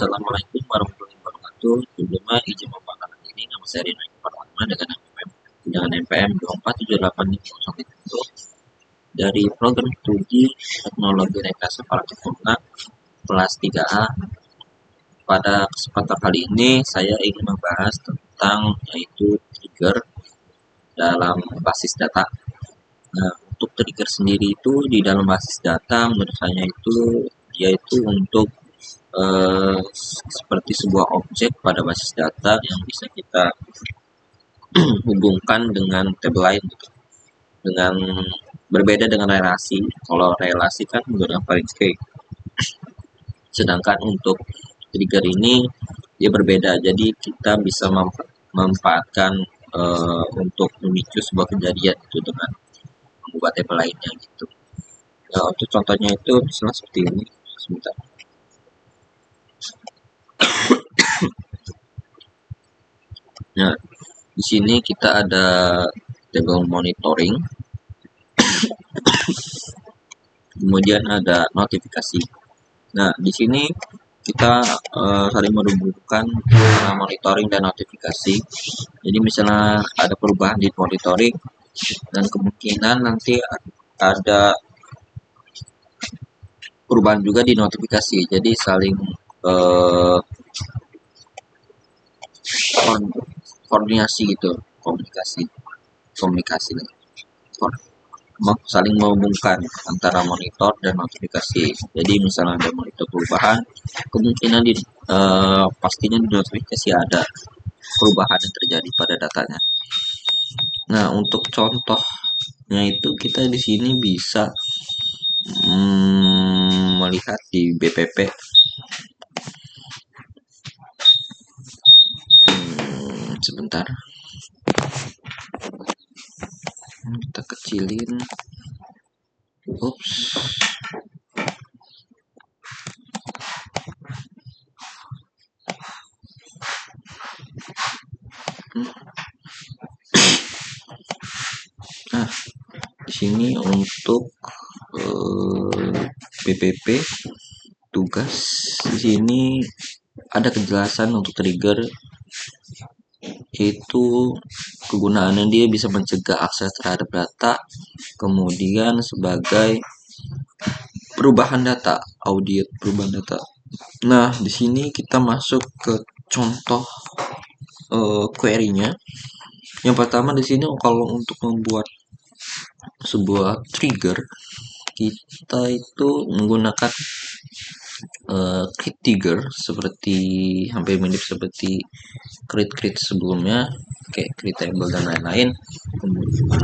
Assalamualaikum warahmatullahi wabarakatuh. Sebelumnya izin memperkenalkan diri, nama saya Rina Pertama dengan NPM 2478501 dari program studi Teknologi Rekayasa Parabolica kelas 3A. Pada kesempatan kali ini saya ingin membahas tentang yaitu trigger dalam basis data. Nah, untuk trigger sendiri itu di dalam basis data menurut saya itu yaitu untuk seperti sebuah objek pada basis data yang bisa kita hubungkan dengan tabel lain gitu. Dengan berbeda dengan relasi. Kalau relasi kan menggunakan Pareto key. Sedangkan untuk trigger ini dia berbeda. Jadi kita bisa memanfaatkan untuk memicu sebuah kejadian itu dengan membuat tabel lainnya gitu. Nah, untuk contohnya itu misalnya seperti ini. Sebentar. Nah, di sini kita ada tabel monitoring, kemudian ada notifikasi. Nah, di sini kita saling menghubungkan monitoring dan notifikasi. Jadi misalnya ada perubahan di monitoring dan kemungkinan nanti ada perubahan juga di notifikasi. Jadi saling koordinasi gitu, komunikasi saling menghubungkan antara monitor dan notifikasi. Jadi misalnya ada monitor perubahan, kemungkinan pastinya di notifikasi ada perubahan yang terjadi pada datanya. Nah, untuk contohnya itu kita di sini bisa melihat di BPP. Sebentar. Kita kecilin. Ups. Nah, di sini untuk BPP tugas di sini ada kejelasan untuk trigger, yaitu kegunaannya dia bisa mencegah akses terhadap data, kemudian sebagai perubahan data, audit perubahan data. Nah, di sini kita masuk ke contoh query-nya. Yang pertama di sini kalau untuk membuat sebuah trigger, kita itu menggunakan create trigger seperti hampir mirip seperti create sebelumnya, kayak create table dan lain-lain.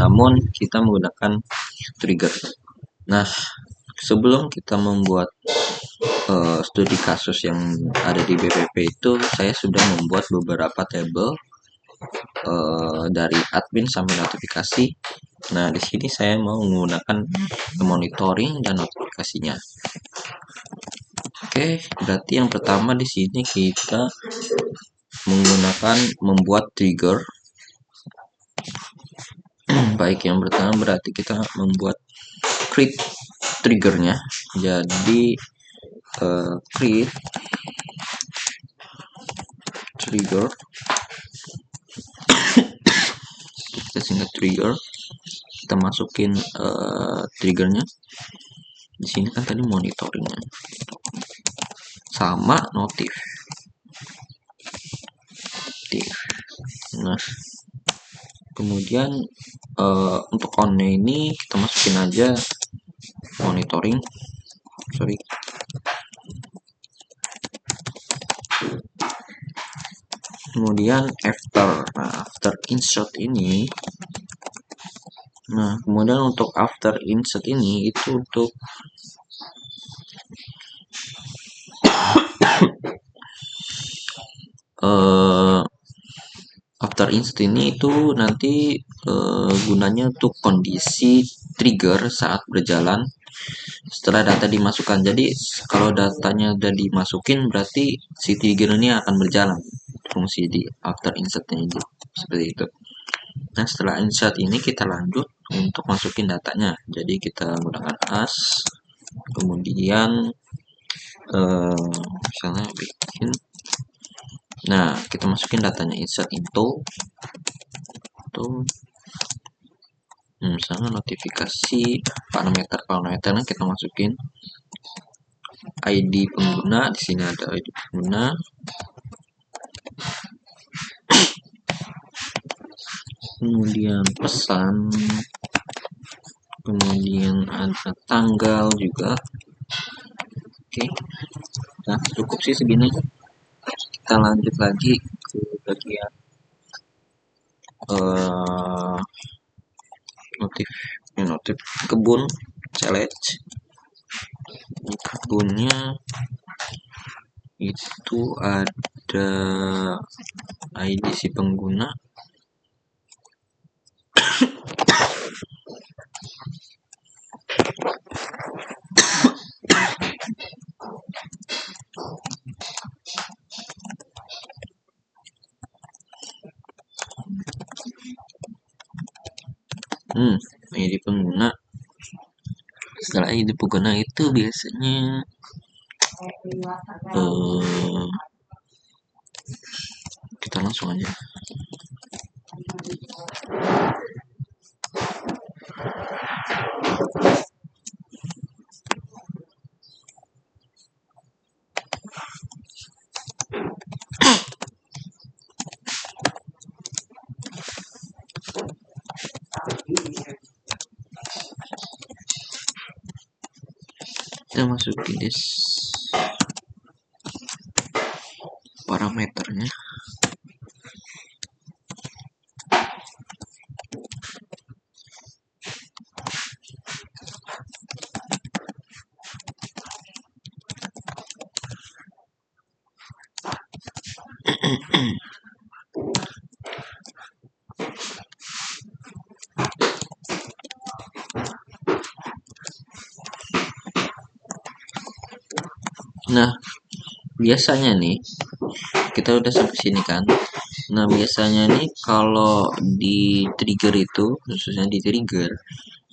Namun kita menggunakan trigger. Nah, sebelum kita membuat studi kasus yang ada di BPP itu, saya sudah membuat beberapa table dari admin sampai notifikasi. Nah, di sini saya mau menggunakan monitoring dan notifikasinya. Oke, berarti yang pertama di sini kita membuat trigger. Baik, yang pertama berarti kita membuat create triggernya. Jadi create trigger, kita singkat trigger, kita masukin triggernya. Di sini kan tadi monitoringnya sama notif. Nah, kemudian untuk on-nya ini kita masukin aja monitoring. Kemudian after insert ini. Nah, kemudian untuk after insert ini itu untuk after insert ini itu nanti gunanya untuk kondisi trigger saat berjalan setelah data dimasukkan. Jadi kalau datanya udah dimasukin berarti si trigger ini akan berjalan fungsi di after insertnya ini seperti itu. Nah, setelah insert ini kita lanjut untuk masukin datanya. Jadi kita gunakan as, kemudian misalnya bikin, nah kita masukin datanya, insert into tuh, misalnya notifikasi parameternya kita masukin ID pengguna. Di sini ada ID pengguna, kemudian pesan, kemudian ada tanggal juga. Oke, nah cukup sih segini. Kita lanjut lagi ke bagian notif kebun, select. Di kebunnya itu ada ID si pengguna, ID pengguna. Setelah ID pengguna itu biasanya kita langsung aja. Kita masukin parameternya. Nah, biasanya nih kita udah sampai sini kan. Nah, biasanya nih kalau di trigger itu, khususnya di trigger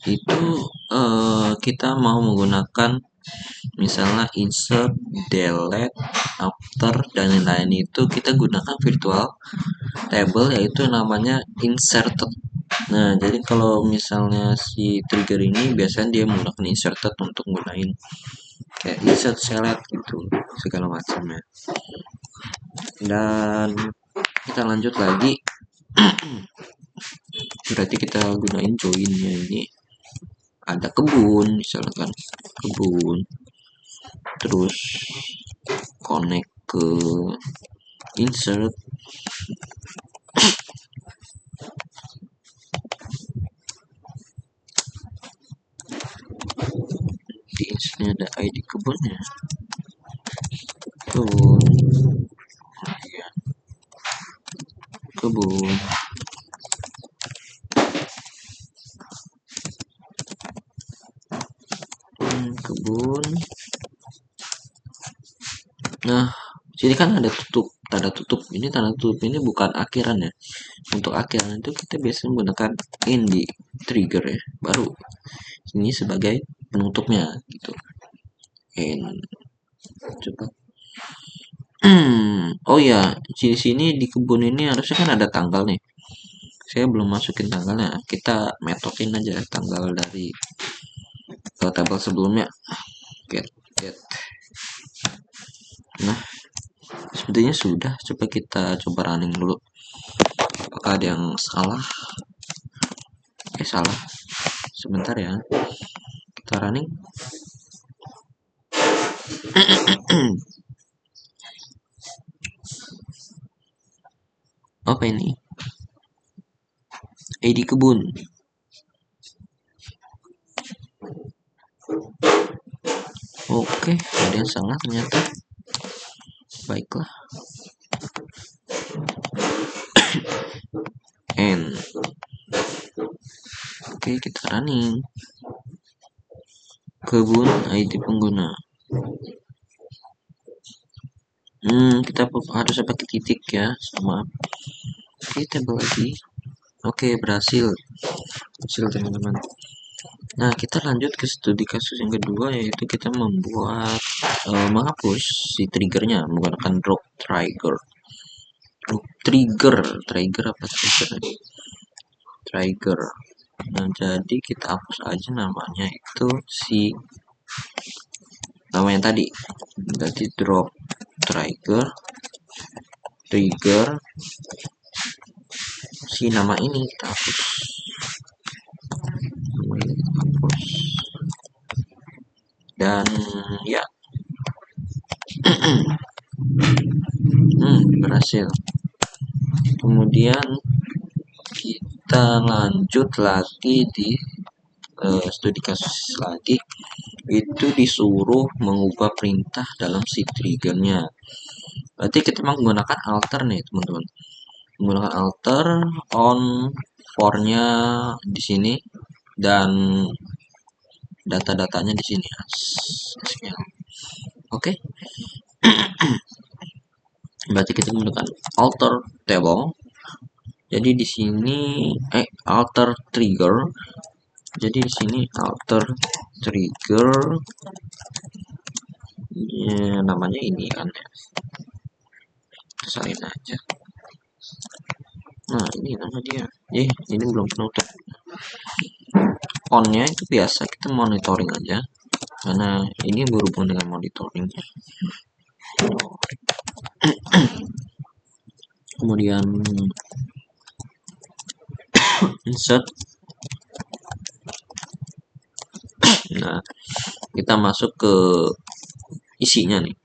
itu kita mau menggunakan misalnya insert, delete, after, dan lain-lain, itu kita gunakan virtual table yaitu namanya inserted. Nah, jadi kalau misalnya si trigger ini biasanya dia menggunakan inserted untuk gunain kayak insert, select gitu, segala macamnya. Dan kita lanjut lagi. Berarti kita gunain joinnya ini ada kebun, misalkan kebun, terus connect ke insert, di insertnya ada ID kebunnya, kebun, ya, kebun, kebun. Nah, sini kan ada tutup, tanda tutup. Ini tanda tutup ini bukan akhiran ya. Untuk akhiran itu kita biasanya menggunakan in di trigger ya. Baru ini sebagai penutupnya gitu. In. Coba. Oh ya, di sini di kebun ini harusnya kan ada tanggal nih. Saya belum masukin tanggalnya. Kita metodin aja tanggal dari tabel sebelumnya. Get. Nah, sepertinya sudah. Coba kita coba running dulu. Apakah ada yang salah? Salah. Sebentar ya. Kita running. Apa ini? ID kebun. Oke, ada yang salah ternyata. Baiklah. N. Oke, kita running. Kebun ID pengguna. Kita harus pakai titik ya, sama. Oke, tabel lagi. Oke, berhasil teman-teman. Nah, kita lanjut ke studi kasus yang kedua, yaitu kita membuat menghapus si triggernya menggunakan drop trigger. Trigger apa trigger? Trigger. Nah, jadi kita hapus aja namanya itu si nama yang tadi. Berarti drop trigger si nama ini kita hapus. Dan ya, berhasil. Kemudian kita lanjut lagi di studi kasus lagi, itu disuruh mengubah perintah dalam si triggernya. Berarti kita menggunakan alter nih teman-teman, menggunakan alter on for-nya di sini dan data-datanya di sini. Oke. Berarti kita menggunakan alter table. Jadi di sini alter trigger. Jadi di sini alter trigger ya, namanya ini kan ya. Salin aja. Nah, ini nama dia. Ini belum penutup. On-nya itu biasa kita monitoring aja. Karena ini berhubungan dengan monitoring. Kemudian insert. Nah, kita masuk ke isinya nih.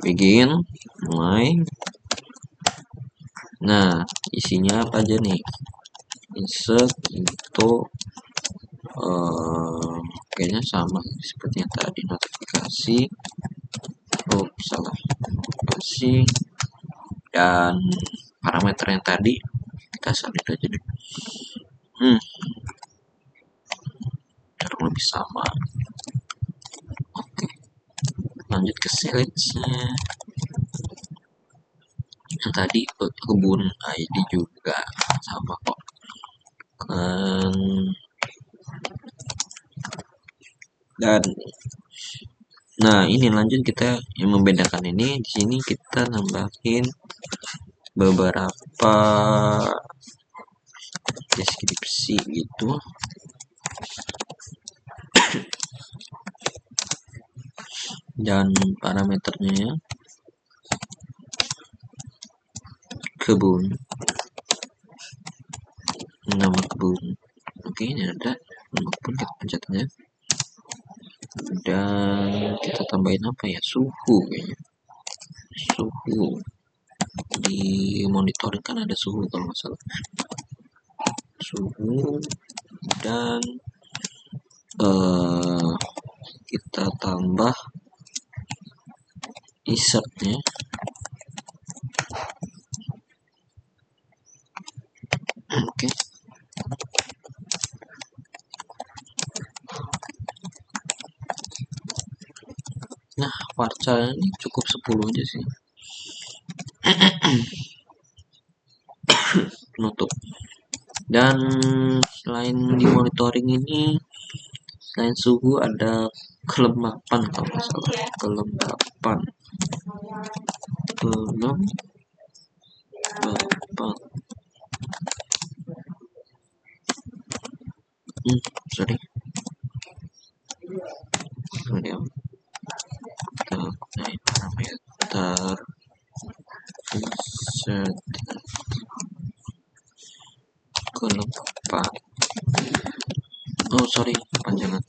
Begin, mulai. Nah, isinya apa aja nih? Insert itu kayaknya sama seperti yang tadi, notifikasi. Salah. Notifikasi dan parameter yang tadi kita salin aja deh. Kurang lebih sama. Oke, lanjut ke search-nya. Yang tadi kebun ID juga sama kok. Dan nah, ini lanjut kita yang membedakan ini di sini kita nambahin beberapa deskripsi gitu. Dan parameternya ya, kebun, nama kebun. Oke, ini ada nama kebun, kita pencet aja. Dan kita tambahin apa ya, suhu kayaknya. Suhu di monitoring kan ada suhu kalau nggak salah. Suhu dan kita tambah insertnya. Oke. Nah, varchar ini cukup 10 aja sih. Penutup. Dan selain di monitoring ini, selain suhu ada kelembapan kalau nggak salah. Kelembapan. Sorry. Kemudian kita gunain parameter insert kelembapan. Oh sorry, panjangan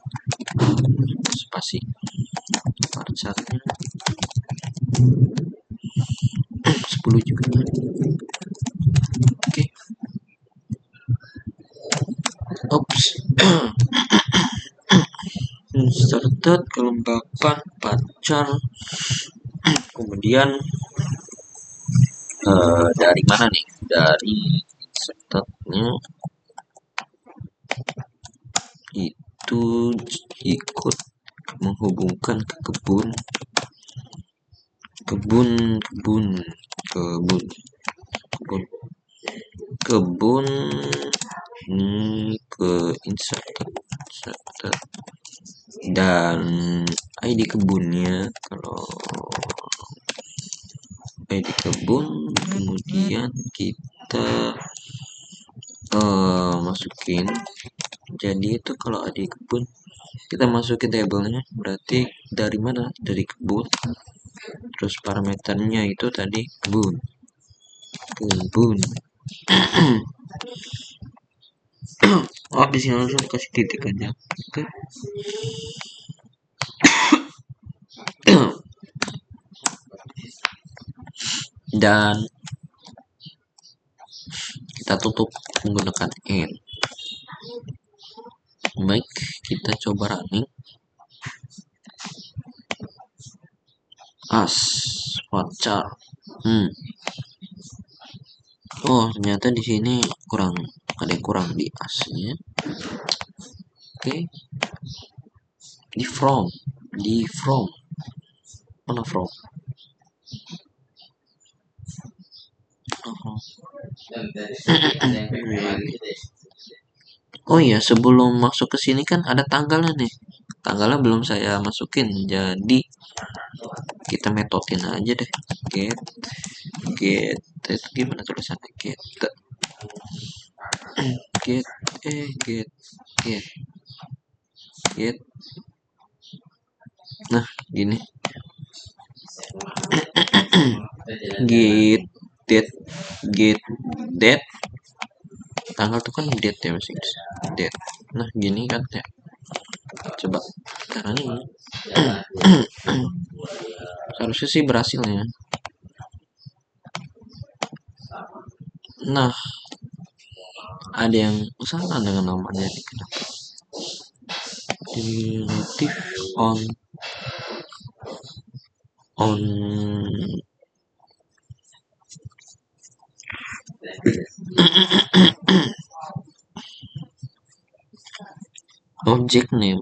spasi. Varcharnya 10 juga. Oke. Oops. Inserted kelembapan varchar. Kemudian dari mana nih? Dari insertednya itu ikut menghubungkan ke kebun ini ke inserted dan ID kebunnya. Kalau ID kebun, kemudian kita masukin. Jadi itu kalau ID kebun kita masukin tabelnya, berarti dari mana? Dari kebun. Terus parameternya itu tadi kebun. Oh, di sini langsung kasih titik aja. Oke. Dan kita tutup menggunakan N. Baik, kita coba running. Varchar. Oh, ternyata di sini kurang, ada yang kurang di asnya. Oke. Di from mana from? Oh iya, sebelum masuk ke sini kan ada tanggalnya nih. Tanggalnya belum saya masukin, jadi kita metodin aja deh. Get gimana tulisannya? Get. Nah, gini. Get date. Tanggal tuh kan date ya, masih date. Nah, gini kan ya. Coba karena ini harusnya sih berhasil ya. Nah, ada yang salah dengan namanya ini, kenapa? Relative on object name.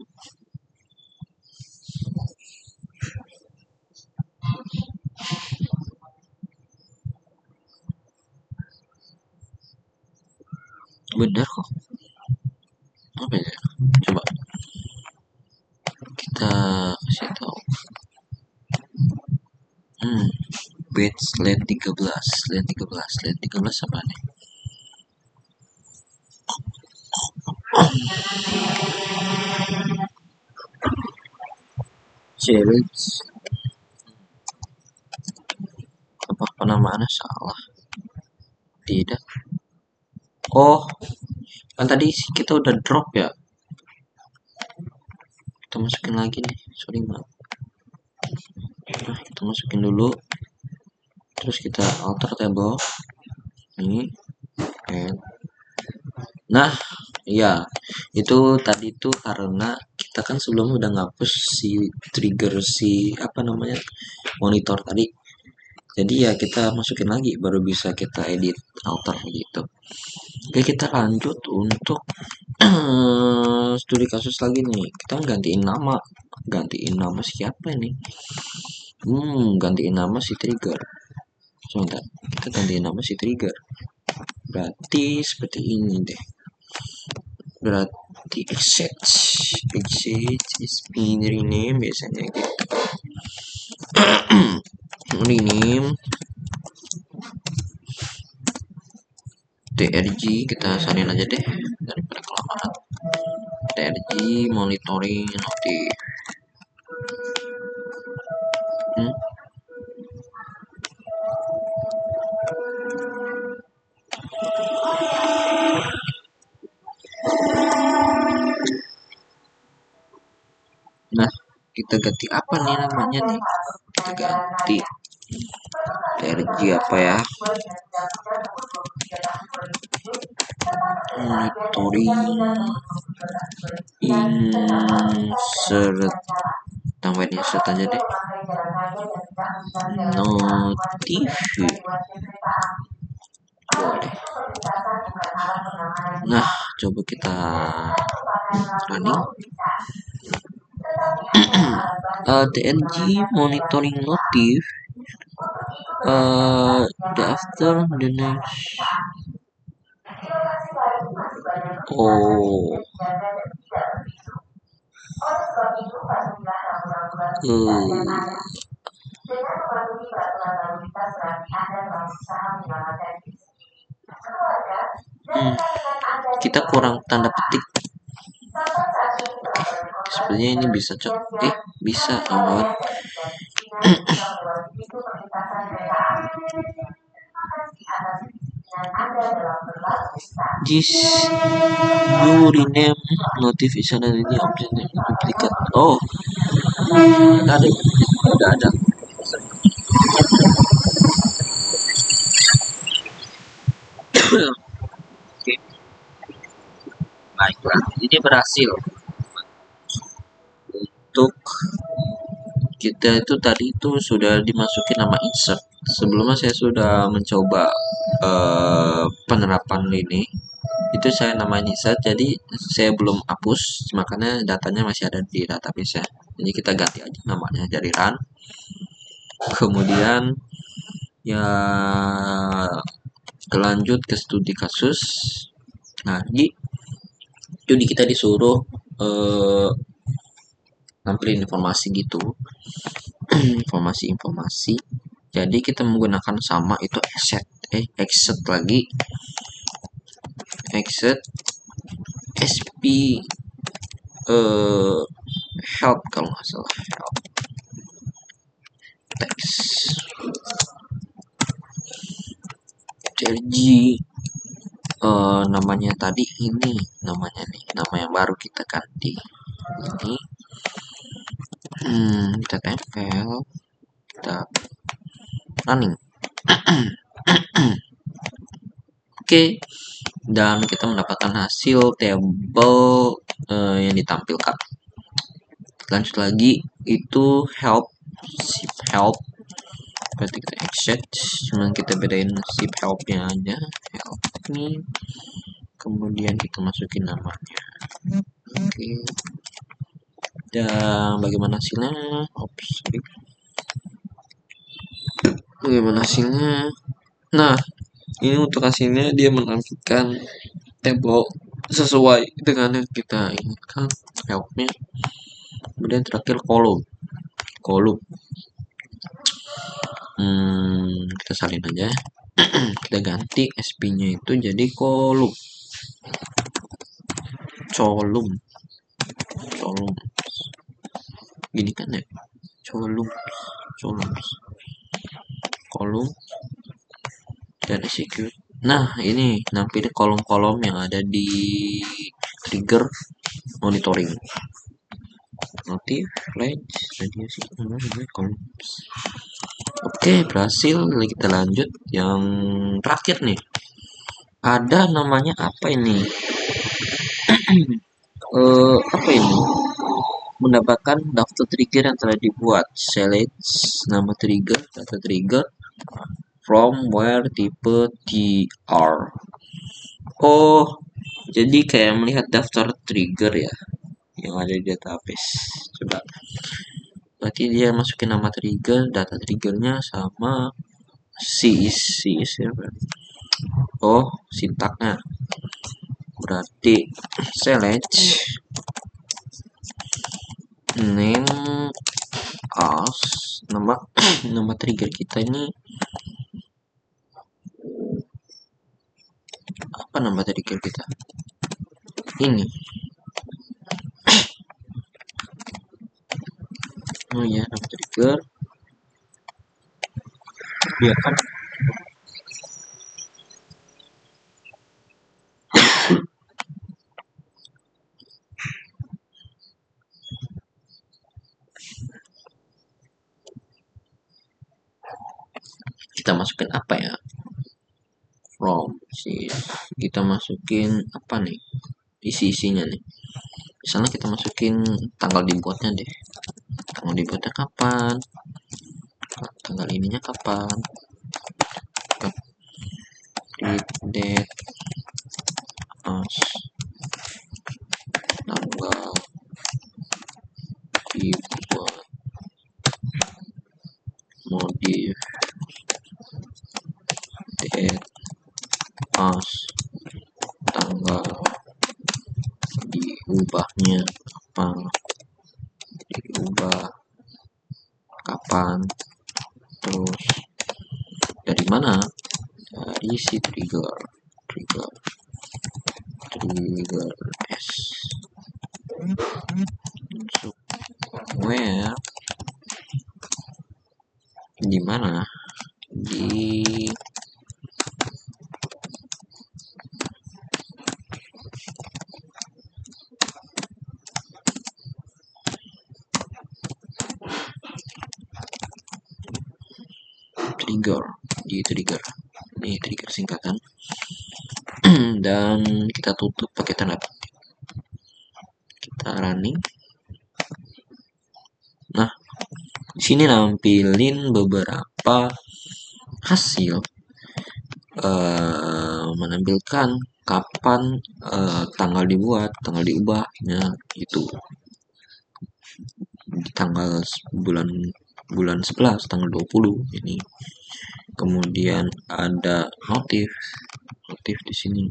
Benar kok. Apa ya? Coba kita kasih tahu. Batch len 13 apa nih? Challenge. Apa penamaannya salah? Tidak. Oh, kan tadi kita udah drop ya. Kita masukin lagi nih, sorry maaf. Nah, kita masukin dulu, terus kita alter table ini. Nah, ya itu tadi tuh karena kita kan sebelumnya udah ngapus si trigger si apa namanya monitor tadi. Jadi ya kita masukin lagi baru bisa kita edit alter gitu. Oke, kita lanjut untuk studi kasus lagi nih. Kita gantiin nama. Gantiin nama siapa ini? Gantiin nama si trigger. Sebentar, kita gantiin nama si trigger. Berarti seperti ini deh. Berarti exit is being rename biasanya gitu. Rename TRG, kita salin aja deh daripada kelamaan. TRG monitoring notif. Nah, kita ganti apa nih namanya nih? Kita ganti TRG apa ya? Monitoring insert, tambahin insert aja deh. Notif boleh. Nah, coba kita running. TNG monitoring notif. The after the next. Oh, Kita kurang tanda petik. Sebenarnya ini bisa cok. Bisa kawan. This you rename notification ini option duplicate. Oh, ada. Oke, baiklah. Ini berhasil untuk kita itu tadi itu sudah dimasukin nama insert. Sebelumnya saya sudah mencoba penerapan ini. Itu saya namanya insert, jadi saya belum hapus, makanya datanya masih ada di database ya. Jadi kita ganti aja namanya dari run. Kemudian ya lanjut ke studi kasus. Nah, jadi kita disuruh nampilin informasi gitu. Informasi. Jadi kita menggunakan sama itu exit lagi. Exit sp help kalau nggak salah, help text. Jadi namanya tadi ini namanya nih, nama yang baru kita ganti ini. Kita tempel, kita running. Oke, dan kita mendapatkan hasil table yang ditampilkan. Lanjut lagi, itu help, sip help. Berarti kita exit, cuman kita bedain sip helpnya aja, help nih. Kemudian kita masukin namanya. Oke. Dan bagaimana hasilnya? Bagaimana hasilnya? Nah, ini untuk hasilnya dia menampilkan table sesuai dengan yang kita inginkan, helpnya. Kemudian terakhir kolom. Kita salin aja. Kita ganti SP-nya itu jadi kolom. Column. Gini kan ya? Kolom dan execute. Nah, ini nampilin kolom-kolom yang ada di trigger monitoring. Notif, flash, radiasi, kolom. Oke, berhasil. Kita lanjut yang terakhir nih. Ada namanya apa ini? Apa ini? Mendapatkan daftar trigger yang telah dibuat. Select nama trigger, data trigger from where tipe TR. Oh, jadi kayak melihat daftar trigger ya yang ada di database. Coba. Berarti dia masukin nama trigger, data triggernya sama ya. Oh, sintaknya. Berarti select name as nama trigger kita ini apa, nama trigger kita ini. Oh ya, nama trigger dia kan kita masukin apa ya, from kita masukin apa nih isinya nih. Misalnya kita masukin tanggal dibuatnya deh, tanggal dibuatnya kapan, tanggal ininya kapan, date as tanggal dibuat, modif date as tanggal diubahnya apa. terus dari mana? Dari si trigger s masuk where di mana? Di trigger ini trigger singkatan dan kita tutup pakai tanda petik, kita running. Nah, di sini nampilin beberapa hasil, menampilkan kapan tanggal dibuat, tanggal diubahnya itu di tanggal bulan 11 tanggal 20 ini. Kemudian ada notif di sini.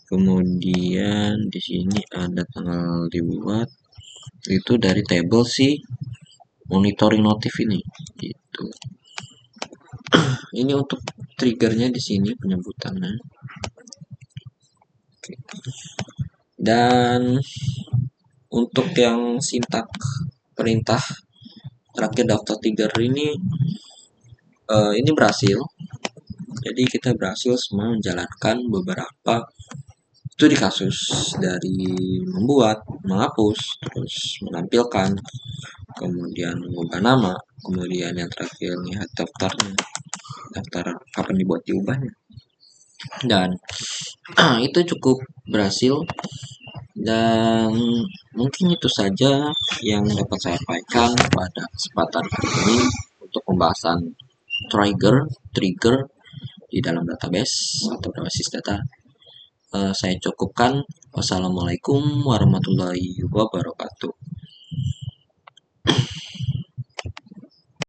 Kemudian di sini ada tanggal dibuat itu dari tabel si monitoring notif ini gitu. Ini untuk triggernya di sini penyebutannya. Dan untuk yang sintak perintah terakhir daftar trigger ini berhasil. Jadi kita berhasil semua menjalankan beberapa studi kasus dari membuat, menghapus, terus menampilkan, kemudian mengubah nama, kemudian yang terakhir lihat daftarnya, daftar kapan diubahnya. Dan itu cukup berhasil, dan mungkin itu saja yang dapat saya sampaikan pada kesempatan kali ini untuk pembahasan trigger di dalam database atau basis data. Saya cukupkan. Wassalamualaikum warahmatullahi wabarakatuh.